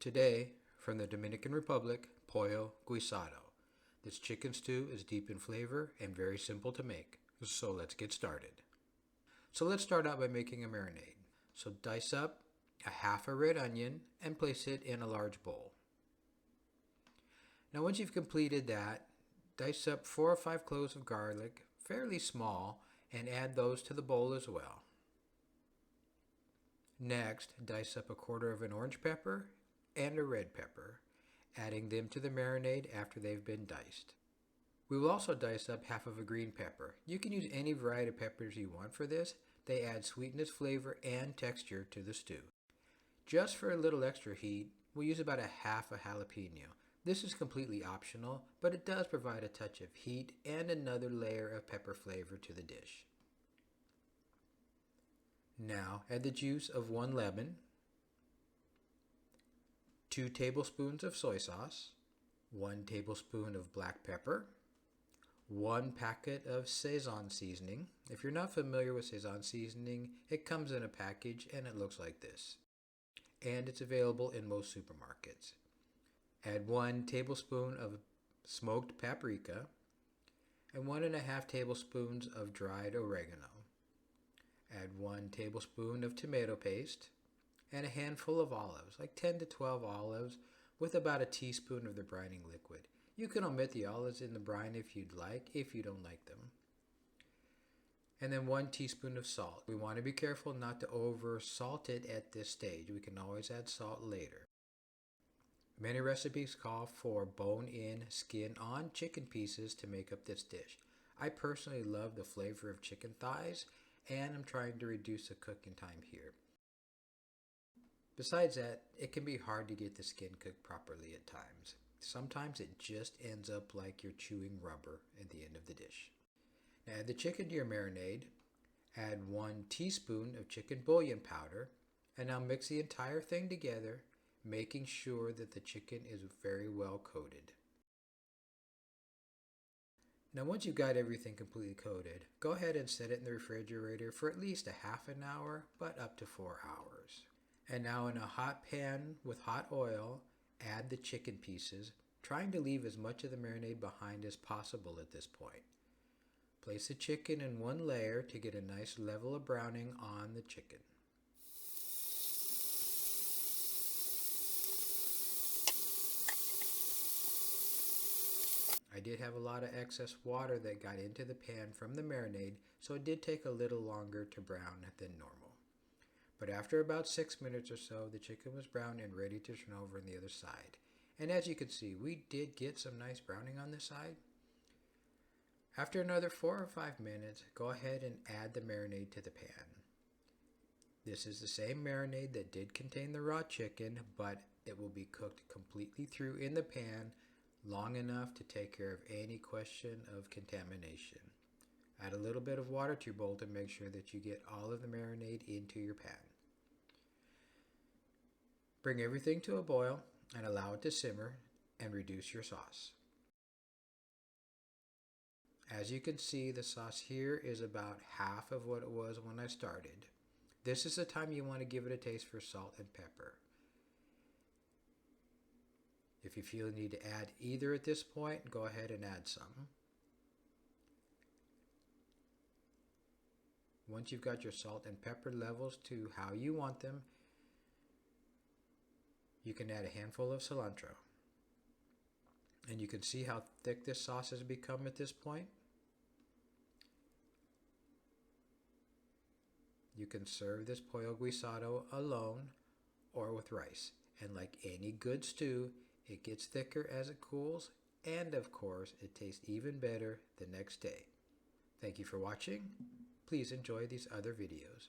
Today, from the Dominican Republic, Pollo Guisado. This chicken stew is deep in flavor and very simple to make. So let's get started. So let's start out by making a marinade. So dice up a half a red onion and place it in a large bowl. Now once you've completed that, dice up 4 or 5 cloves of garlic, fairly small, and add those to the bowl as well. Next, dice up a quarter of an orange pepper and a red pepper, adding them to the marinade after they've been diced. We will also dice up half of a green pepper. You can use any variety of peppers you want for this. They add sweetness, flavor, and texture to the stew. Just for a little extra heat, we'll use about a half a jalapeno. This is completely optional, but it does provide a touch of heat and another layer of pepper flavor to the dish. Now add the juice of 1 lemon, 2 tablespoons of soy sauce, 1 tablespoon of black pepper, 1 packet of Sazon Seasoning. If you're not familiar with Sazon Seasoning, it comes in a package and it looks like this. And it's available in most supermarkets. Add 1 tablespoon of smoked paprika and 1.5 tablespoons of dried oregano. Add 1 tablespoon of tomato paste and a handful of olives, like 10 to 12 olives, with about a teaspoon of the brining liquid. You can omit the olives in the brine if you'd like, if you don't like them. And then 1 teaspoon of salt. We want to be careful not to over salt it at this stage. We can always add salt later. Many recipes call for bone-in, skin-on chicken pieces to make up this dish. I personally love the flavor of chicken thighs, and I'm trying to reduce the cooking time here. Besides that, it can be hard to get the skin cooked properly at times. Sometimes it just ends up like you're chewing rubber at the end of the dish. Now add the chicken to your marinade, add 1 teaspoon of chicken bouillon powder, and now mix the entire thing together, making sure that the chicken is very well coated. Now once you've got everything completely coated, go ahead and set it in the refrigerator for at least a half an hour, but up to 4 hours. And now in a hot pan with hot oil, add the chicken pieces, trying to leave as much of the marinade behind as possible at this point. Place the chicken in one layer to get a nice level of browning on the chicken. I did have a lot of excess water that got into the pan from the marinade, so it did take a little longer to brown than normal. But after about 6 minutes or so, the chicken was brown and ready to turn over on the other side. And as you can see, we did get some nice browning on this side. After another 4 or 5 minutes, go ahead and add the marinade to the pan. This is the same marinade that did contain the raw chicken, but it will be cooked completely through in the pan long enough to take care of any question of contamination. Add a little bit of water to your bowl to make sure that you get all of the marinade into your pan. Bring everything to a boil and allow it to simmer and reduce your sauce. As you can see, the sauce here is about half of what it was when I started. This is the time you want to give it a taste for salt and pepper. If you feel you need to add either at this point, go ahead and add some. Once you've got your salt and pepper levels to how you want them, you can add a handful of cilantro. And you can see how thick this sauce has become at this point. You can serve this pollo guisado alone or with rice. And like any good stew, it gets thicker as it cools, and of course, it tastes even better the next day. Thank you for watching. Please enjoy these other videos.